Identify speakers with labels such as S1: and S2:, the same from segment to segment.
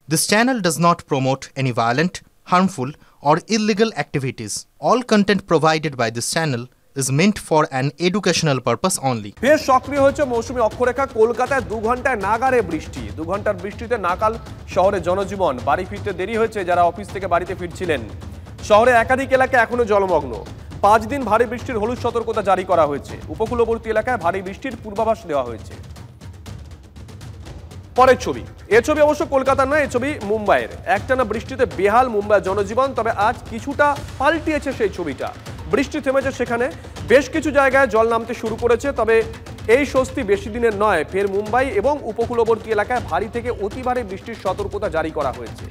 S1: This channel does not promote any violent, harmful, or illegal activities. All content provided by this channel is meant for an educational purpose only.
S2: বেশ সক্রিয় হয়েছে মৌসুমী অক্ষরেখা। কলকাতায় 2 ঘন্টায় নাগারে বৃষ্টি। 2 ঘন্টার বৃষ্টিতে নাকাল শহরে জনজীবন। বাড়ি ফিরতে দেরি হয়েছে যারা অফিস থেকে বাড়িতে ফিরছিলেন। শহরে একাধিক এলাকা এখনো জলমগ্ন। 5 দিন ভারী বৃষ্টির হলুদ সতর্কতা জারি করা হয়েছে। উপকূলবর্তী এলাকায় ভারী বৃষ্টির পূর্বাভাস দেওয়া হয়েছে। পরের ছবি, এই ছবি অবশ্য কলকাতার নয়, এই ছবি মুম্বাইয়ের। একটানা বৃষ্টিতে বেহাল মুম্বাইয়ের জনজীবন, তবে আজ কিছুটা পাল্টিয়েছে সেই ছবিটা। বৃষ্টি থেমেছে সেখানে, বেশ কিছু জায়গায় জল নামতে শুরু করেছে, তবে এই স্বস্তি বেশি দিনের নয়। ফের মুম্বাই এবং উপকূলবর্তী এলাকায় ভারী থেকে অতি ভারী বৃষ্টির সতর্কতা জারি করা হয়েছে।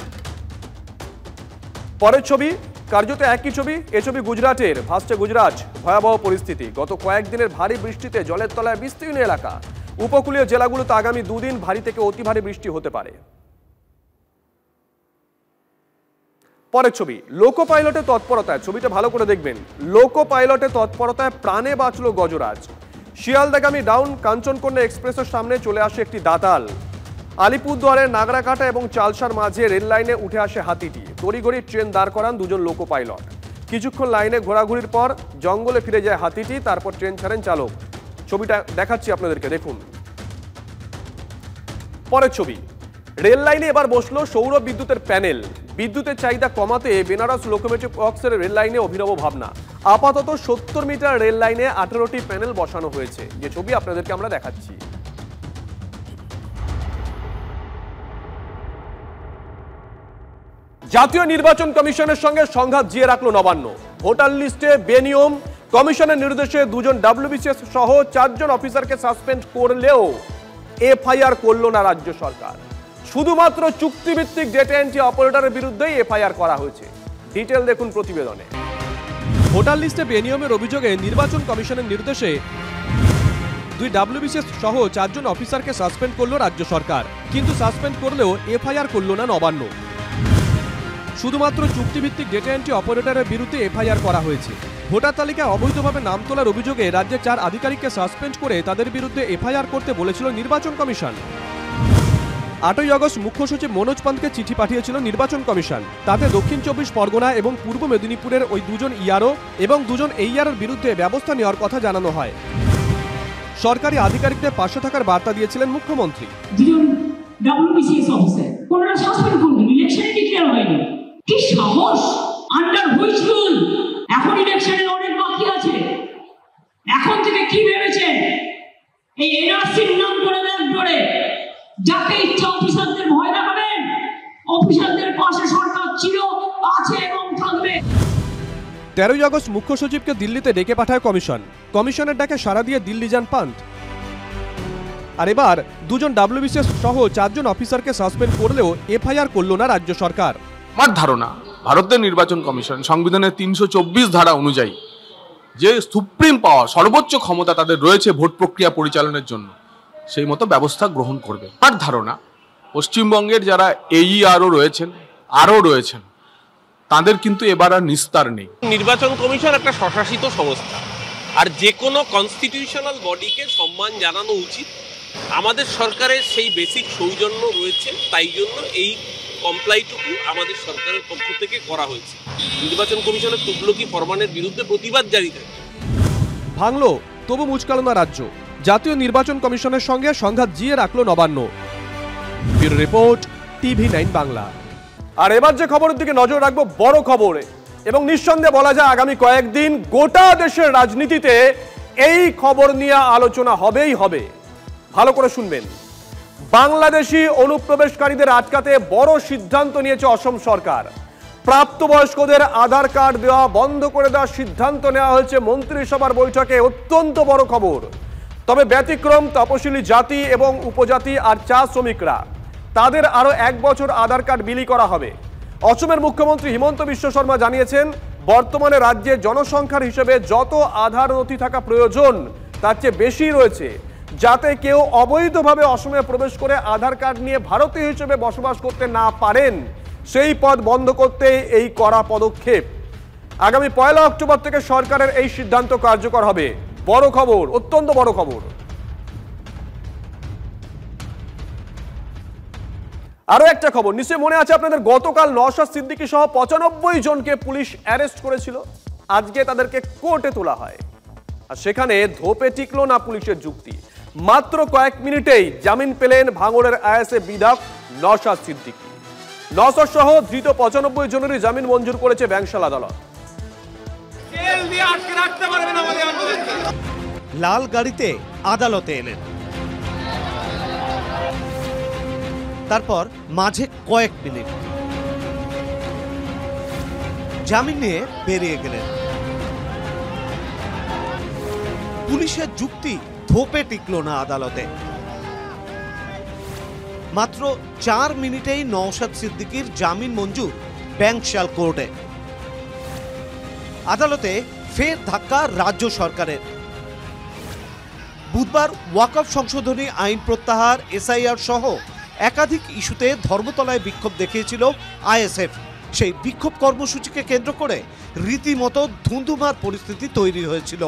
S2: পরের ছবি কার্যত একই ছবি, এ ছবি গুজরাটের। ভাসছে গুজরাট, ভয়াবহ পরিস্থিতি। গত কয়েকদিনের ভারী বৃষ্টিতে জলের তলায় বিস্তীর্ণ এলাকা। উপকূলীয় জেলাগুলোতে আগামী 2 দিন ভারী থেকে অতি ভারী বৃষ্টি হতে পারে। পরের ছবি, লোকো পাইলটের তৎপরতায়, ছবিটা ভালো করে দেখবেন। লোকো পাইলটের তৎপরতায় প্রাণে বাঁচল গজরাজ। শিয়ালদাগামী ডাউন কাঞ্চনকন্যা এক্সপ্রেসের সামনে চলে আসে একটি দাতাল। আলিপুরদুয়ারের নাগরাকাটা এবং চালসার মাঝে রেল লাইনে উঠে আসে হাতিটি। তড়িঘড়ি ট্রেন দাঁড় করান 2 জন লোকো পাইলট। কিছুক্ষণ লাইনে ঘোরাঘুরির পর জঙ্গলে ফিরে যায় হাতিটি, তারপর ট্রেন ছাড়েন চালক। ছবিটা দেখাচ্ছি আপনাদেরকে, দেখুন। পরের ছবি, রেল লাইনে এবার বসলো সৌর বিদ্যুতের প্যানেল। বিদ্যুতের চাহিদা কমাতে বেনারস লোকোমোটিভ ওয়ার্কসের রেল লাইনে অভিনব ভাবনা। আপাতত 70 মিটার রেল লাইনে 18টি প্যানেল বসানো হয়েছে, যে ছবি আপনাদেরকে আমরা দেখাচ্ছি। জাতীয় নির্বাচন কমিশনের সঙ্গে সংঘাত জিয়ে রাখলো নবান্ন। ভোটার লিস্টে বেনিয়ম, কমিশনের নির্দেশে 2 জন WBCS সহ 4 জন অফিসারকে সাসপেন্ড করলেও এফআইআর করলো না রাজ্য সরকার। শুধুমাত্র চুক্তিভিত্তিক ডেটা এন্ট্রি অপারেটরের বিরুদ্ধেই এফআইআর করা হয়েছে। ডিটেল দেখুন প্রতিবেদনে।
S3: ভোটার লিস্টে বেনিয়মের অভিযোগে নির্বাচন কমিশনের নির্দেশে 2 WBCS সহ 4 জন অফিসারকে সাসপেন্ড করলো রাজ্য সরকার, কিন্তু সাসপেন্ড করলেও এফআইআর করলো না নবান্ন। শুধুমাত্র চুক্তিভিত্তিক ডেটা এন্ট্রি অপারেটরের বিরুদ্ধে এফআইআর করা হয়েছে। ভোটার তালিকায় অবৈধভাবে নাম তোলার অভিযোগে রাজ্যের 4 আধিকারিককে সাসপেন্ড করে তাদের বিরুদ্ধে এফআইআর করতে বলেছিল নির্বাচন কমিশন। 8ই আগস্ট মুখ্য সচিব মনোজ পান্তকে চিঠি পাঠিয়েছিল নির্বাচন কমিশন। তাতে দক্ষিণ 24 পরগনা এবং পূর্ব মেদিনীপুরের ওই 2 জন ইআরও এবং 2 জন এইআরের বিরুদ্ধে ব্যবস্থা নেওয়ার কথা জানানো হয়। সরকারি আধিকারিকদের পাশে থাকার বার্তা দিয়েছিলেন মুখ্যমন্ত্রী।
S4: WBCS অফিসার কোনরা সাসপেন্ড করবেন, ইলেকশনে ডিক্লেয়ার হয়নি। কি সাহস! Under which rule? এখন ইলেকশনের অনেক বাকি আছে। এখন থেকে কি ভেবেছেন এই এনআরসির নাম করে দেন করে যাকে ইচ্ছা অফিসারদের ভয় দেখাবেন? অফিসারদের পাশে সরকার ছিল, আছে এবং থাকবে।
S3: 13ই আগস্ট মুখ্য সচিবকে দিল্লিতে ডেকে পাঠায় কমিশন। কমিশনের ডাকে সাড়া দিয়ে দিল্লি যান পান্ত। আর এবার 2 জন WBCS সহ 4 জন অফিসারকে সাসপেন্ড করলেও এফআইআর করল না রাজ্য সরকার।
S5: আমার ধারণা ভারতের নির্বাচন কমিশন সংবিধানের 324 ধারা অনুযায়ী যে সুপ্রিম পাওয়ার, সর্বোচ্চ ক্ষমতা তাদের রয়েছে ভোট প্রক্রিয়া পরিচালনার জন্য, সেই মতো ব্যবস্থা গ্রহণ করবে। আমার ধারণা পশ্চিমবঙ্গের যারা এইআরও রয়েছেন, আরও রয়েছেন, তাদের কিন্তু এবার আর নিস্তার নেই।
S6: নির্বাচন কমিশন একটা স্বশাসিত সংস্থা, আর যে কোনো কনস্টিটিউশনাল বডিকে সম্মান জানানো উচিত। আমাদের সরকারের সেই বেসিক সৌজন্য রয়েছে, তাই জন্য এই কমপ্লাইটুকু আমাদের সরকারের পক্ষ থেকে করা হয়েছে। নির্বাচন কমিশনের তুগলকি ফরমানের বিরুদ্ধে প্রতিবাদ জারি থাকে।
S3: ভাঙলো তবু মুচকালো না রাজ্য। জাতীয় নির্বাচন কমিশনের সঙ্গে সংঘাত জিয়ে রাখলো Nabanna. Bureau report, TV9 Bangla.
S2: আর এবার যে খবরের দিকে নজর রাখবো, বড় খবরে, এবং নিঃসন্দেহে বলা যায় আগামী কয়েকদিন গোটা দেশের রাজনীতিতে এই খবর নিয়ে আলোচনা হবেই হবে। ভালো করে শুনবেন। বাংলাদেশি অনুপ্রবেশকারীদের আটকাতে বড় সিদ্ধান্ত নিয়েছে অসম সরকার। প্রাপ্তবয়স্কদের আধার কার্ড দেওয়া বন্ধ করে দেওয়ার সিদ্ধান্ত নেওয়া হয়েছে মন্ত্রিসভার বৈঠকে। অত্যন্ত বড় খবর। তবে ব্যতিক্রম তপশিলি জাতি এবং উপজাতি আর চা শ্রমিকরা, তাদের আরো 1 বছর আধার কার্ড বিলি করা হবে। অসমের মুখ্যমন্ত্রী হিমন্ত বিশ্ব শর্মা জানিয়েছেন, বর্তমানে রাজ্যের জনসংখ্যার হিসেবে যত আধার নথি থাকা প্রয়োজন তার চেয়ে বেশি রয়েছে, যাতে কেউ অবৈধভাবে অসমে প্রবেশ করে আধার কার্ড নিয়ে ভারতীয় হিসেবে বসবাস করতে না পারেন, সেই পথ বন্ধ করতে এই কড়া পদক্ষেপ। আগামী 1 অক্টোবর থেকে সরকারের এই সিদ্ধান্ত কার্যকর হবে। বড় খবর, অত্যন্ত বড় খবর। আরো একটা খবর নিশ্চয়ই মনে আছে আপনাদের, গতকাল নওশাদ সিদ্দিকী সহ 95 জনকে পুলিশ অ্যারেস্ট করেছিল। আজকে তাদেরকে কোর্টে তোলা হয়, আর সেখানে ধোপে টিকলো না পুলিশের যুক্তি। মাত্র কয়েক মিনিটেই জামিন পেলেন ভাঙড়ের আইএসএফ বিধায়ক নওশাদ সিদ্দিকী। নওশাদ সহ ধৃত 95 জনেরই জামিন মঞ্জুর করেছে ব্যাংশাল আদালত।
S7: লাল গাড়িতে আদালতে এলেন, তারপর মাঝে কয়েক মিনিট জামিন নিয়ে বেরিয়ে গেলেন। পুলিশের যুক্তি ধোপে টিকল না আদালতে। মাত্র 4 মিনিটেই নওশাদ সিদ্দিকীর জামিন মঞ্জুর ব্যাংশাল কোর্টে। আদালতে ফের ধাক্কা রাজ্য সরকারের। বুধবার ওয়াকফ সংশোধনী আইন প্রত্যাহার, এসআইআর সহ একাধিক ইস্যুতে ধর্মতলায় বিক্ষোভ দেখিয়েছিল আইএসএফ। সেই বিক্ষোভ কর্মসূচিকে কেন্দ্র করে রীতিমতো ধুন্ধুমার পরিস্থিতি তৈরি হয়েছিল।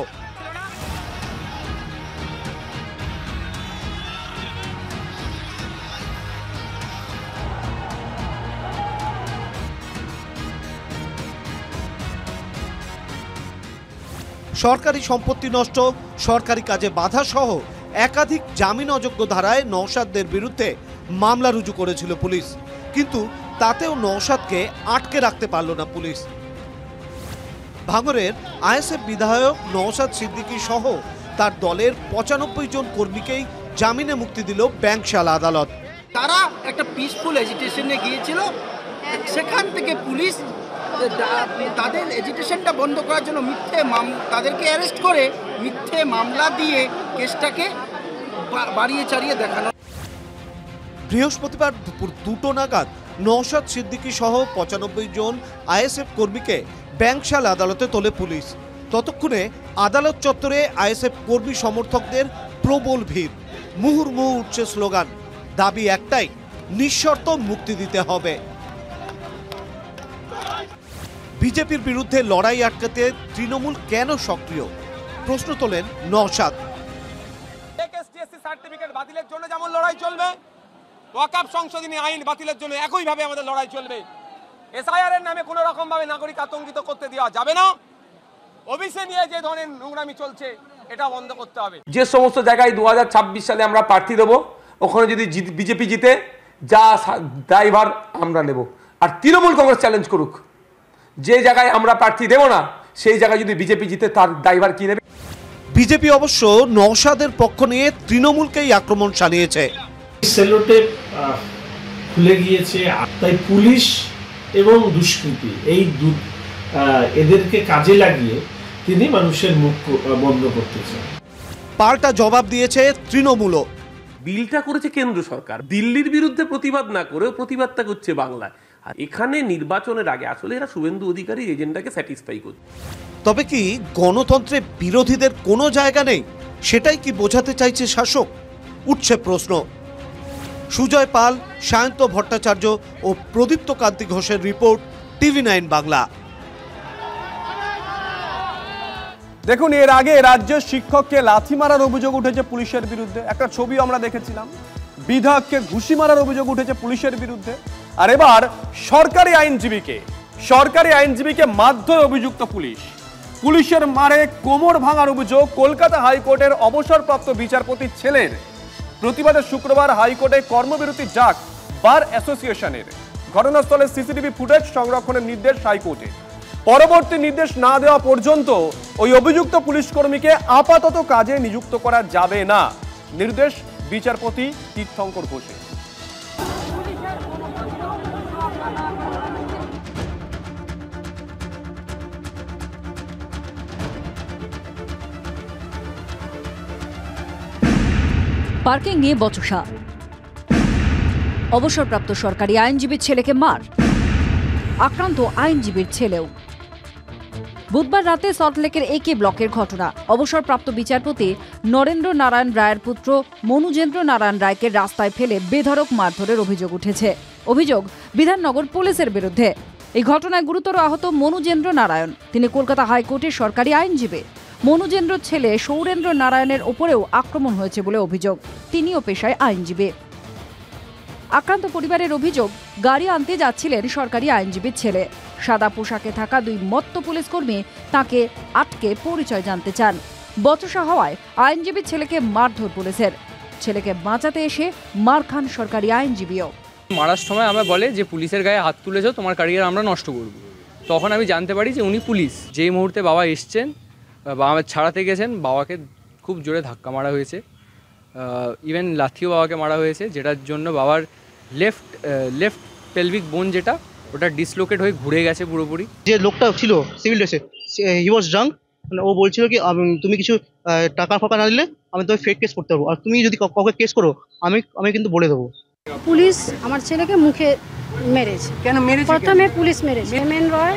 S7: সরকারি সম্পত্তি নষ্ট, সরকারি কাজে বাধা সহ একাধিক জামিন অযোগ্য ধারায় নওশাদদের বিরুদ্ধে মামলা রুজু করেছিল পুলিশ, কিন্তু তাতেও নওশাদকে আটকে রাখতে পারল না পুলিশ। ভাঙড়ের আইএসএফ বিধায়ক নওশাদ সিদ্দিকী সহ তার দলের 95 জন কর্মীকেই জামিনে মুক্তি দিল ব্যাংশাল আদালত।
S8: তারা একটা পিসফুল এজিটেশনে গিয়েছিল, সেখান থেকে পুলিশ তাদের এজিটেশনটা বন্ধ করার জন্য তাদেরকে অ্যারেস্ট করে মিথ্যে মামলা দিয়ে কেসটাকে বাড়িয়ে চাড়িয়ে দেখানো।
S7: বৃহস্পতিবার দুপুর 2টো নাগাদ নওশাদ সিদ্দিকী সহ 95 জন আইএসএফ কর্মীকে ব্যাংশাল আদালতে তোলে পুলিশ। ততক্ষণে আদালত চত্বরে আইএসএফ কর্মী সমর্থকদের প্রবল ভিড়, মুহুর্মুহু উঠছে স্লোগান। দাবি একটাই, নিঃশর্ত মুক্তি দিতে হবে। বিজেপির বিরুদ্ধে লড়াই আটকাতে তৃণমূল কেন সক্রিয়, প্রশ্ন তোলেন নওশাদ।
S9: এসটিএসসি সার্টিফিকেট বাতিলের জন্য যেমন লড়াই চলবে, ওয়াকফ সংশোধনী আইন বাতিলের জন্য একইভাবে আমাদের লড়াই চলবে। এসআইআর এর নামে কোনো রকম ভাবে নাগরিক আতঙ্কিত করতে দেওয়া যাবে না। ওবিসি নিয়ে যে ধরনের নোংরামি চলছে এটা বন্ধ করতে হবে।
S6: যে সমস্ত জায়গায় 2026 সালে আমরা প্রার্থী দেবো, ওখানে যদি বিজেপি জিতে, যা ড্রাইভার আমরা নেব। আর তৃণমূল কংগ্রেস চ্যালেঞ্জ করুক, যে জায়গায় আমরা প্রার্থী দেব না সেই জায়গায় যদি বিজেপি জিতে তার ড্রাইভার কি নেবে।
S7: বিজেপি অবশ্য নওশাদের পক্ষ নিয়ে তৃণমূলকেই আক্রমণ চালিয়েছে।
S10: সেলোটেপ খুলে গিয়েছে, তাই পুলিশ এবং দুষ্কৃতী এই এদেরকে কাজে লাগিয়ে তিনি মানুষের মুখ বন্ধ করতে চান।
S7: পাল্টা জবাব দিয়েছে তৃণমূলও।
S6: বিলটা করেছে কেন্দ্র সরকার, দিল্লির বিরুদ্ধে প্রতিবাদ না করেও প্রতিবাদটা করছে বাংলায়। আর এখানে নির্বাচনের আগে আসলে এরা শুভেন্দু অধিকারীর এজেন্ডাকে স্যাটিসফাই করছে।
S7: তবে কি গণতন্ত্রে বিরোধীদের কোনো জায়গা নেই, সেটাই কি বোঝাতে চাইছে শাসক? উঠছে প্রশ্ন। সুজয় পাল, সায়ন্ত ভট্টাচার্য ও প্রদীপ্ত কান্তি ঘোষের রিপোর্ট, TV9 বাংলা।
S2: দেখুন, এর আগে রাজ্যের শিক্ষককে লাথি মারার অভিযোগ উঠেছে পুলিশের বিরুদ্ধে, একটা ছবি আমরা দেখেছিলাম। বিধায়ককে ঘুষি মারার অভিযোগ উঠেছে পুলিশের বিরুদ্ধে। আর এবার সরকারি আইনজীবীকে মারধরে অভিযুক্ত পুলিশের মারে কোমর ভাঙার অভিযোগ কলকাতা হাইকোর্টের অবসরপ্রাপ্ত বিচারপতির ছেলের। প্রতিবাদে শুক্রবার হাইকোর্টে কর্মবিরতি যাক বার অ্যাসোসিয়েশনের। ঘটনাস্থলে সিসিটিভি ফুটেজ সংরক্ষণের নির্দেশ হাইকোর্টের। পরবর্তী নির্দেশ না দেওয়া পর্যন্ত ওই অভিযুক্ত পুলিশ কর্মীকে আপাতত কাজে নিযুক্ত করা যাবে না, নির্দেশ বিচারপতি তীর্থঙ্কর ঘোষের।
S11: পার্কিং নিয়ে বচসা, অবসরপ্রাপ্ত সরকারি আইনজীবীর ছেলেকে মার, আক্রান্ত আইনজীবীর ছেলেও। বুধবার রাতে সল্টলেকের AK ব্লকের ঘটনা। অবসরপ্রাপ্ত বিচারপতি নরেন্দ্র নারায়ণ রায়ের পুত্র মনুজেন্দ্র নারায়ণ রায়কে রাস্তায় ফেলে বেধড়ক মারধরের অভিযোগ উঠেছে। অভিযোগ বিধাননগর পুলিশের বিরুদ্ধে। এই ঘটনায় গুরুতর আহত মনুজেন্দ্র নারায়ণ। তিনি কলকাতা হাইকোর্টের সরকারি আইনজীবী। মনুজেন্দ্রর ছেলে সৌরেন্দ্র নারায়ণের ওপরেও আক্রমণ হয়েছে বলে অভিযোগ। তিনিও পেশায় আইনজীবী। আক্রান্ত পরিবারের অভিযোগ, গাড়ি আনতে যাচ্ছিলেন সরকারি আইনজীবীর ছেলে। সাদা পোশাকে থাকা দুই মত্ত পুলিশ কর্মী তাকে আটকে পরিচয় জানতে চান। বচসা হওয়ায় আইনজীবীর ছেলেকে মারধর পুলিশের। ছেলেকে বাঁচাতে এসে মার খান সরকারি আইনজীবীও।
S12: মারার সময় আমরা বলে যে পুলিশের গায়ে হাত তুলেছো, তোমার ক্যারিয়ার আমরা নষ্ট করব। তখন আমি জানতে পারি যে উনি পুলিশ। যেই মুহূর্তে বাবা এসছেন, বাবা ছাড়াতে গেছেন, বাবাকে খুব জোরে ধাক্কা মারা হয়েছে, ইভেন লাথিও বাবাকে মারা হয়েছে, যেটার জন্য বাবার লেফট পেলভিক বোন যেটা ওটা ডিসলোকেট হয়ে ঘুরে গেছে পুরোপুরি।
S13: যে লোকটা ছিল সিভিল ড্রেসে, হি ওয়াজ ড্রাঙ্ক। ও বলছিল কি তুমি কিছু টাকা ফাঁকা না দিলে আমি তোমায় ফেক কেস করতে পারবো, আর তুমি যদি কাউকে কেস করো আমি কিন্তু বলে দেবো।
S14: পুলিশ আমার ছেলেকে মুখে মেরেছে।
S8: কেন মেরেছে?
S14: প্রথমে পুলিশ মেরেছে। হেমেন রয়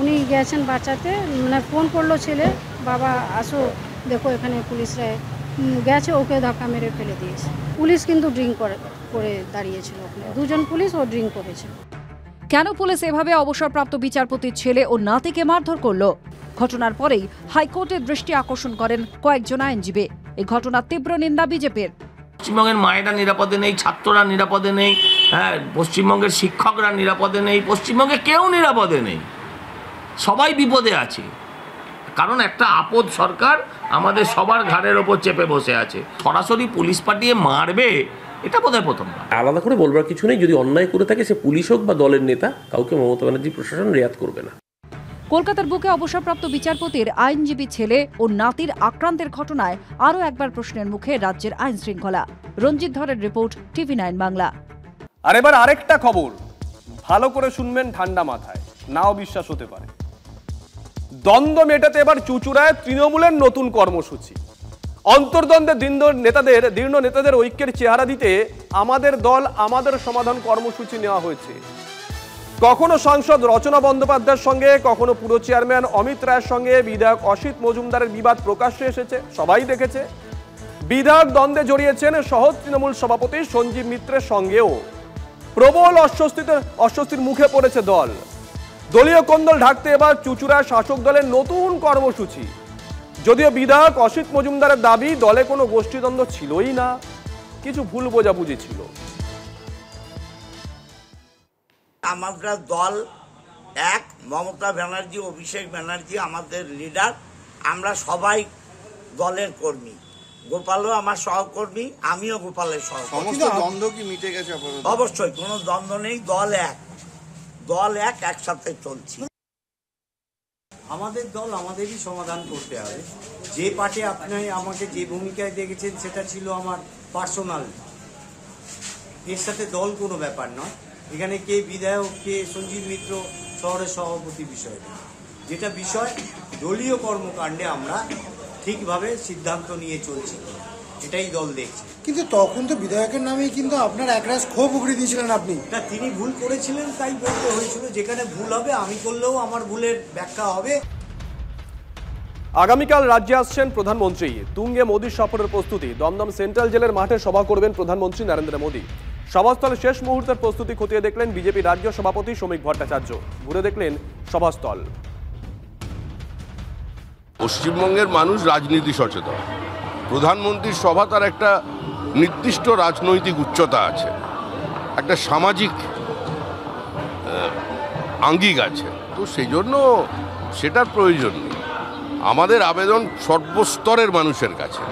S14: উনি গেছেন বাঁচাতে, মানে ফোন করলো ছেলে, বাবা আসো দেখো এখানে পুলিশরা গেছে, ওকে ধাক্কা মেরে ফেলে দিয়েছে। পুলিশ কিন্তু ড্রিঙ্ক করে দাঁড়িয়েছিল ওখানে, দুজন পুলিশ ও ড্রিঙ্ক করেছে।
S11: কেন পুলিশ এভাবে অবসরপ্রাপ্ত বিচারপতির ছেলে ও নাতিকে মারধর করলো? ঘটনার পরেই হাইকোর্টের দৃষ্টি আকর্ষণ করেন কয়েকজন আইনজীবী। এই ঘটনার তীব্র নিন্দা বিজেপির।
S15: পশ্চিমবঙ্গের মায়েরা নিরাপদে নেই, ছাত্ররা নিরাপদে নেই, হ্যাঁ, পশ্চিমবঙ্গের শিক্ষকরা নিরাপদে নেই, পশ্চিমবঙ্গে কেউ নিরাপদে নেই, সবাই বিপদে আছে। কারণ একটা আপদ সরকার আমাদের সবার ঘাড়ের ওপর চেপে বসে আছে। সরাসরি পুলিশ পাঠিয়ে মারবে, এটা বোধহয় প্রথমবার।
S16: আলাদা করে বলবার কিছু নেই, যদি অন্যায় করে থাকে সে পুলিশ হোক বা দলের নেতা, কাউকে মমতা ব্যানার্জি প্রশাসন রেয়াত করবে না।
S11: কলকাতার বুকে অবসরপ্রাপ্ত বিচারপতির আইনজীবী ছেলে ও নাতির আক্রান্তের ঘটনায় আরও একবার প্রশ্নের মুখে রাজ্যের আইন শৃঙ্খলা। রঞ্জিত ধরের রিপোর্ট, TV9 বাংলা।
S2: আর এবার আরেকটা খবর, ভালো করে শুনবেন ঠান্ডা মাথায়, নাও বিশ্বাস হতে পারে। দ্বন্দ্ব মেটাতে এবার চুঁচুড়ায় তৃণমূলের নতুন কর্মসূচি। অন্তর্দ্বন্দ্বে দীর্ণ নেতাদের ঐক্যের চেহারা দিতে আমাদের দল আমাদের সমাধান কর্মসূচি নেওয়া হয়েছে। কখনো সাংসদ রচনা বন্দ্যোপাধ্যায়ের সঙ্গে, কখনো পুরো চেয়ারম্যান অমিত রায়ের সঙ্গে বিধায়ক অসিত মজুমদারের বিবাদ প্রকাশ্যে এসেছে, সবাই দেখেছে। বিধায়ক দ্বন্দ্বে জড়িয়েছেন সহ তৃণমূল সভাপতি সঞ্জীব মিত্রের সঙ্গেও। প্রবল অস্বস্তির মুখে পড়েছে দল। দলীয় কোন্দল ঢাকতে এবার চুঁচুড়ায় শাসক দলের নতুন কর্মসূচি। যদিও বিধায়ক অসিত মজুমদারের দাবি দলে কোনো গোষ্ঠীদ্বন্দ্ব ছিলই না, কিছু ভুল বোঝাবুঝি ছিল।
S17: আমরা দল এক, মমতা ব্যানার্জি, অভিষেক ব্যানার্জি আমাদের লিডার, আমরা সবাই দলের কর্মী। গোপালও আমার সহকর্মী, আমিও গোপালের সহকর্মী।
S18: দ্বন্দ্ব কি মিটে গেছে?
S17: অবশ্যই কোনো দ্বন্দ্ব নেই, দল এক, একসাথে চলছি।
S19: আমাদের দল আমাদেরই সমাধান করতে হবে। যে পার্টি আপনি আমাকে যে ভূমিকায় দেখেছেন সেটা ছিল আমার পার্সোনাল, এর সাথে দল কোনো ব্যাপার নয়। এখানে কে বিধায়ক, কে সঞ্জীব মিত্র শহরের সভাপতি বিষয় না। যেটা বিষয় দলীয় কর্মকাণ্ডে আমরা ঠিকভাবে সিদ্ধান্ত নিয়ে চলছি, এটাই দল দেখছে।
S18: কিন্তু তখন তো বিধায়কের নামেই কিন্তু আপনার একরাশ ক্ষোভ উগড়ে দিয়েছিলেন আপনি।
S19: না, তিনি ভুল করেছিলেন তাই বলতে হয়েছিল। যেখানে ভুল হবে, আমি করলেও আমার ভুলের ব্যাখ্যা হবে।
S2: আগামীকাল রাজ্যে আসছেন প্রধানমন্ত্রী। তুঙ্গে মোদীর সফরের প্রস্তুতি। দমদম সেন্ট্রাল জেলের মাঠে সভা করবেন প্রধানমন্ত্রী নরেন্দ্র মোদী। সভাস্থলে শেষ মুহূর্তের প্রস্তুতি খতিয়ে দেখলেন বিজেপি রাজ্য সভাপতি শ্রমিক ভট্টাচার্য। ঘুরে দেখলেন সভাস্থল।
S20: পশ্চিমবঙ্গের মানুষ রাজনীতি সচেতন। প্রধানমন্ত্রীর সভা তার একটা নির্দিষ্ট রাজনৈতিক উচ্চতা আছে, একটা সামাজিক আঙ্গিক আছে, তো সেই জন্য সেটার প্রয়োজন নেই। আমাদের আবেদন সর্বস্তরের মানুষের কাছে।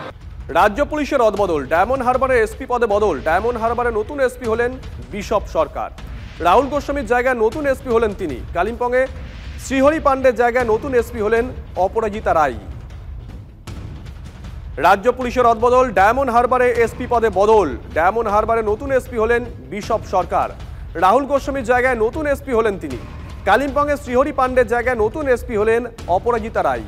S2: রাজ্য পুলিশের রদবদল, ডায়মন্ড হারবারের এসপি পদে বদল। ডায়মন্ড হারবারে নতুন এসপি হলেন বিশপ সরকার। রাহুল গোস্বামীর জায়গায় নতুন এসপি হলেন তিনি। কালিম্পংয়ে শ্রীহরি পাণ্ডের জায়গায় নতুন এসপি হলেন অপরাজিতা রায়। রাজ্য পুলিশের রদবদল, ডায়মন্ড হারবারে এসপি পদে বদল। ডায়মন্ড হারবারে নতুন এসপি হলেন বিশপ সরকার। রাহুল গোস্বামীর জায়গায় নতুন এসপি হলেন তিনি। কালিম্পংয়ে শ্রীহরি পাণ্ডের জায়গায় নতুন এসপি হলেন অপরাজিতা রায়।